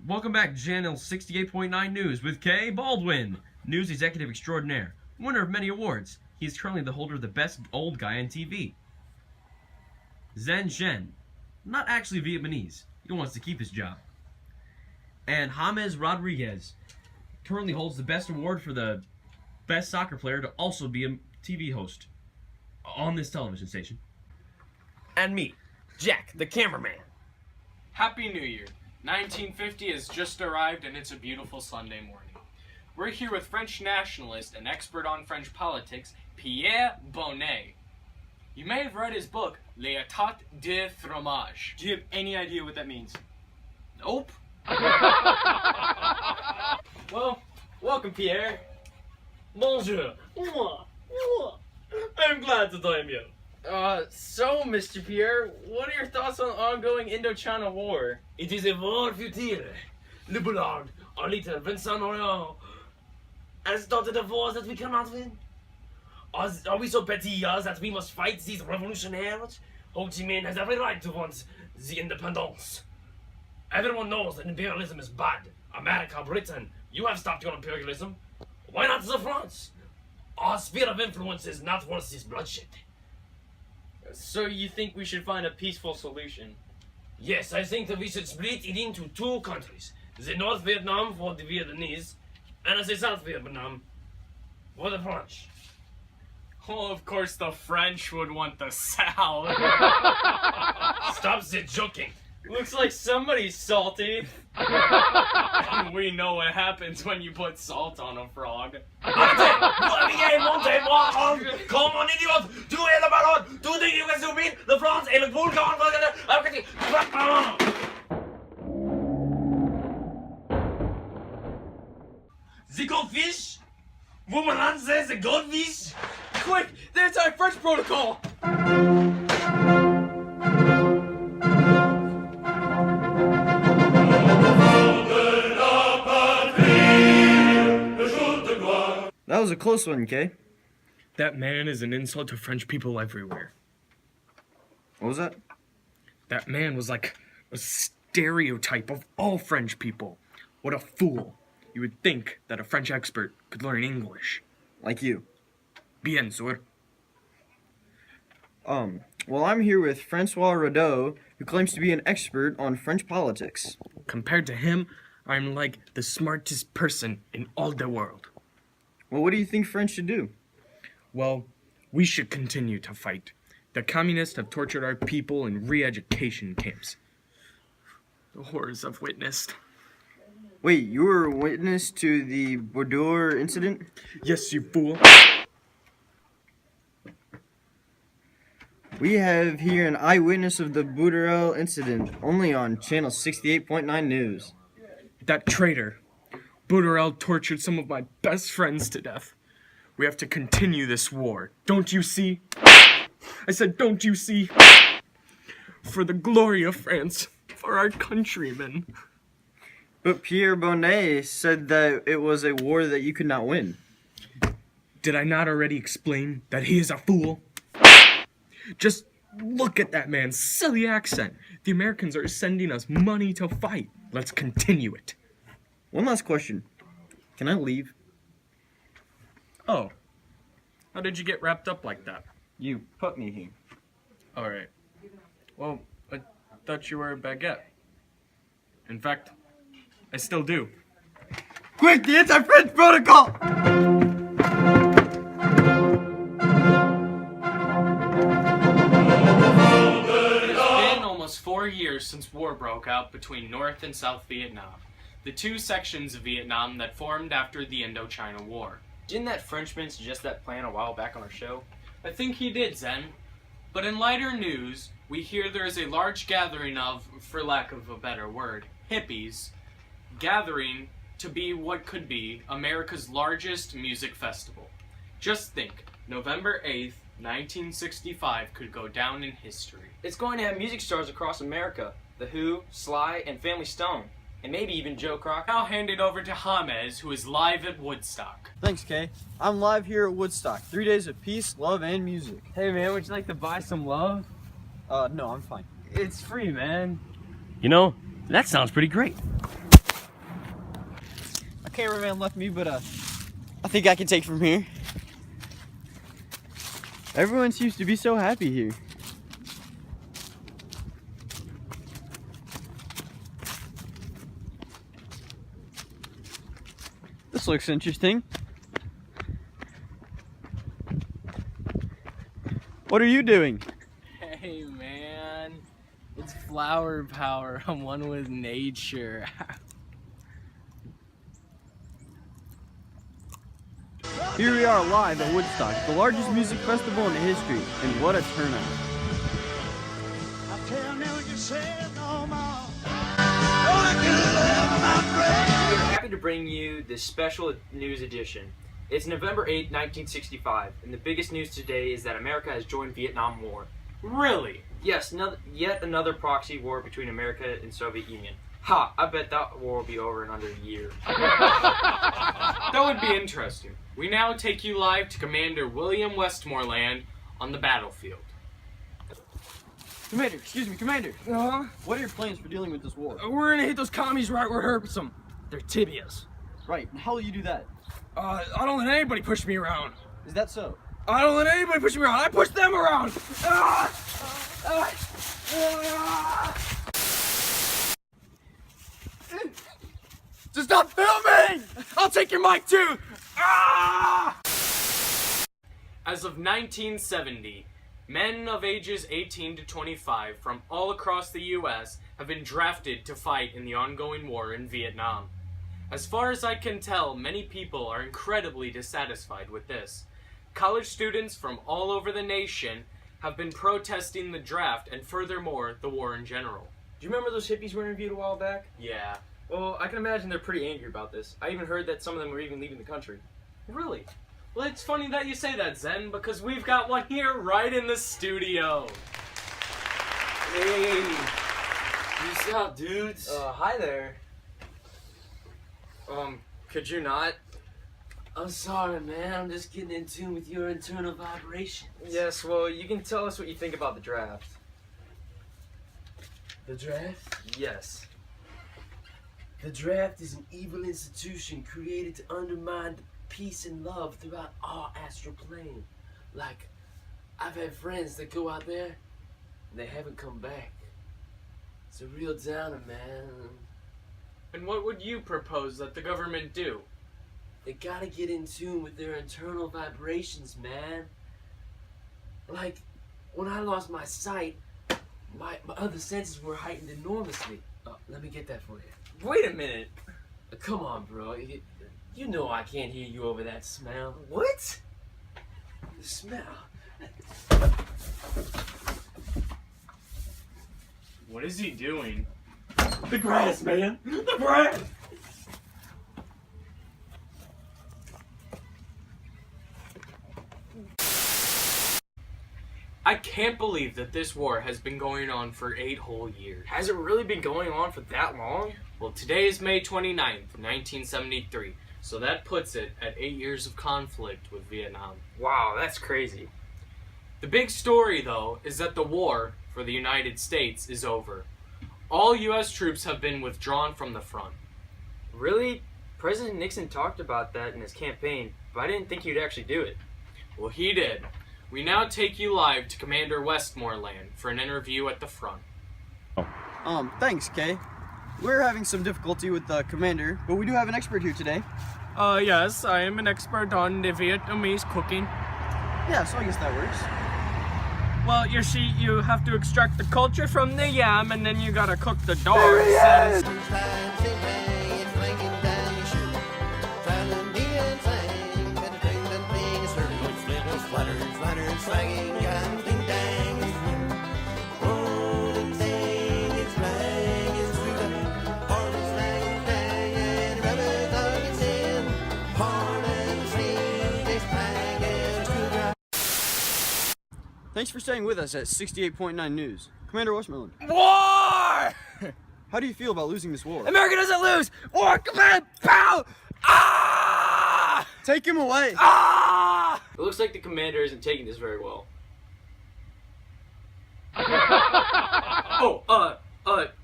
Welcome back to Channel 68.9 News with Kay Baldwin, News Executive Extraordinaire, winner of many awards. He is currently the holder of the Best Old Guy on TV. Zen Shen, not actually Vietnamese. He wants to keep his job. And James Rodriguez currently holds the best award for the best soccer player to also be a TV host on this television station. And me, Jack, the cameraman. Happy New Year. 1950 has just arrived and it's a beautiful Sunday morning. We're here with French nationalist and expert on French politics, Pierre Bonnet. You may have read his book, L'État de Fromage. Do you have any idea what that means? Nope. Well, welcome, Pierre. Bonjour. I'm glad to join you. So, Mr. Pierre, what are your thoughts on the ongoing Indochina War? It is a war futile. Le Boulard, our leader, Vincent Orion, has started a war that we cannot win. Are we so petty that we must fight these revolutionaries? Ho Chi Minh has every right to want the independence. Everyone knows that imperialism is bad. America, Britain, you have stopped your imperialism. Why not the France? Our sphere of influence is not worth this bloodshed. So you think we should find a peaceful solution? Yes, I think that we should split it into two countries. The North Vietnam for the Vietnamese, and the South Vietnam for the French. Well, of course the French would want the South. Stop the joking. Looks like somebody's salty. We know what happens when you put salt on a frog. Montez, moi, comme un idiot, tu es le ballon, tout ce que vous subit, la France et le volcan, the goldfish? Vous me lancez the goldfish? Quick, the anti-French protocol! That was a close one, Kay. That man is an insult to French people everywhere. What was that? That man was like a stereotype of all French people. What a fool. You would think that a French expert could learn English. Like you. Bien sûr. Well, I'm here with Francois Radeau, who claims to be an expert on French politics. Compared to him, I'm like the smartest person in all the world. Well, what do you think France should do? Well, we should continue to fight. The communists have tortured our people in re-education camps. The horrors I've witnessed. Wait, you were a witness to the Bordeaux incident? Yes, you fool. We have here an eyewitness of the Bordeaux incident, only on Channel 68.9 News. That traitor. Boudreaux tortured some of my best friends to death. We have to continue this war. Don't you see? I said, don't you see? For the glory of France. For our countrymen. But Pierre Bonnet said that it was a war that you could not win. Did I not already explain that he is a fool? Just look at that man's silly accent. The Americans are sending us money to fight. Let's continue it. One last question. Can I leave? Oh. How did you get wrapped up like that? You put me here. Alright. Well, I thought you were a baguette. In fact, I still do. Quick, the anti-French protocol! It's been almost 4 years since war broke out between North and South Vietnam, the two sections of Vietnam that formed after the Indochina War. Didn't that Frenchman suggest that plan a while back on our show? I think he did, Zen. But in lighter news, we hear there is a large gathering of, for lack of a better word, hippies, gathering to be what could be America's largest music festival. Just think, November 8th, 1965 could go down in history. It's going to have music stars across America. The Who, Sly, and Family Stone. And maybe even Joe Crocker. I'll hand it over to James, who is live at Woodstock. Thanks, Kay. I'm live here at Woodstock. 3 days of peace, love, and music. Hey man, would you like to buy some love? No, I'm fine. It's free, man. You know, that sounds pretty great. cameraman left me, but I think I can take from here. Everyone seems to be so happy here. This looks interesting. What are you doing? Hey man, it's flower power. I'm one with nature. Here we are live at Woodstock, the largest music festival in history, and what a turnout. We're happy to bring you this special news edition. It's November 8, 1965, and the biggest news today is that America has joined Vietnam War. Really? Yes, yet another proxy war between America and Soviet Union. Ha! I bet that war will be over in under a year. That would be interesting. We now take you live to Commander William Westmoreland on the battlefield. Commander, excuse me, Commander. Uh-huh. What are your plans for dealing with this war? We're gonna hit those commies right where it hurts them. Their tibias. Right, and how will you do that? I don't let anybody push me around. Is that so? I don't let anybody push me around. I push them around. Just stop filming! I'll take your mic too. As of 1970, men of ages 18 to 25 from all across the U.S. have been drafted to fight in the ongoing war in Vietnam. As far as I can tell, many people are incredibly dissatisfied with this. College students from all over the nation have been protesting the draft and furthermore, the war in general. Do you remember those hippies we interviewed a while back? Yeah. Well, I can imagine they're pretty angry about this. I even heard that some of them were even leaving the country. Really? Well, it's funny that you say that, Zen, because we've got one here right in the studio. Hey, what's up, dudes? Hi there. Could you not? I'm sorry, man. I'm just getting in tune with your internal vibrations. Yes, well, you can tell us what you think about the draft. The draft? Yes. The draft is an evil institution created to undermine peace and love throughout our astral plane. Like, I've had friends that go out there and they haven't come back. It's a real downer, man. And what would you propose that the government do? They gotta get in tune with their internal vibrations, man. Like, when I lost my sight, my other senses were heightened enormously. Let me get that for you. Wait a minute. Come on, bro. You know I can't hear you over that smell. What? The smell. What is he doing? The grass, man. The grass. I can't believe that this war has been going on for 8 whole years. Has it really been going on for that long? Well, today is May 29th, 1973, so that puts it at 8 years of conflict with Vietnam. Wow, that's crazy. The big story, though, is that the war for the United States is over. All U.S. troops have been withdrawn from the front. Really? President Nixon talked about that in his campaign, but I didn't think he'd actually do it. Well, he did. We now take you live to Commander Westmoreland for an interview at the front. Thanks, Kay. We're having some difficulty with the commander, but we do have an expert here today. Yes, I am an expert on the Vietnamese cooking. Yeah, so I guess that works. Well, you see, you have to extract the culture from the yam, and then you gotta cook the dogs. Thanks for staying with us at 68.9 News. Commander Westmoreland, War! how do you feel about losing this war? America doesn't lose! Or command pow! Ah! Take him away! Ah! It looks like the commander isn't taking this very well.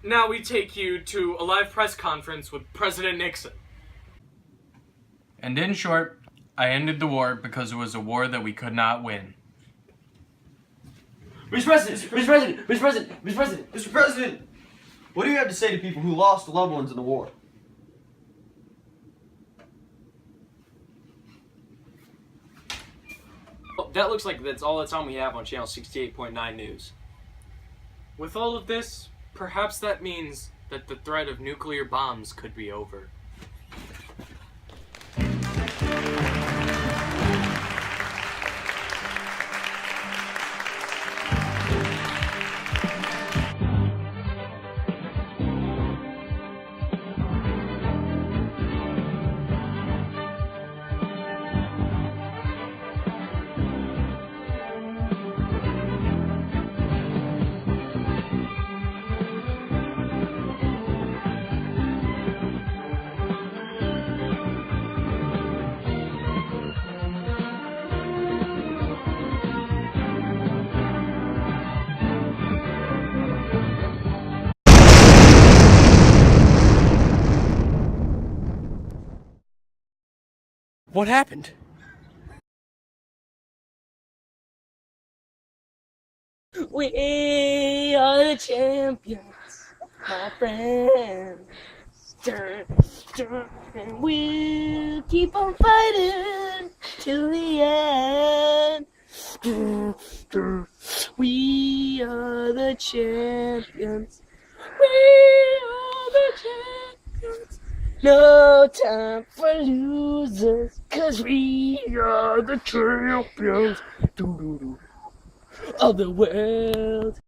Now we take you to a live press conference with President Nixon. And in short, I ended the war because it was a war that we could not win. Mr. President, Mr. President, Mr. President, Mr. President. Mr. President, what do you have to say to people who lost loved ones in the war? Oh, that looks like that's all the time we have on Channel 68.9 News. With all of this, perhaps that means that the threat of nuclear bombs could be over. What happened? We are the champions, my friends. And we'll keep on fighting till the end. We are the champions. We are the champions. No time for losers, 'cause we are the champions of the world.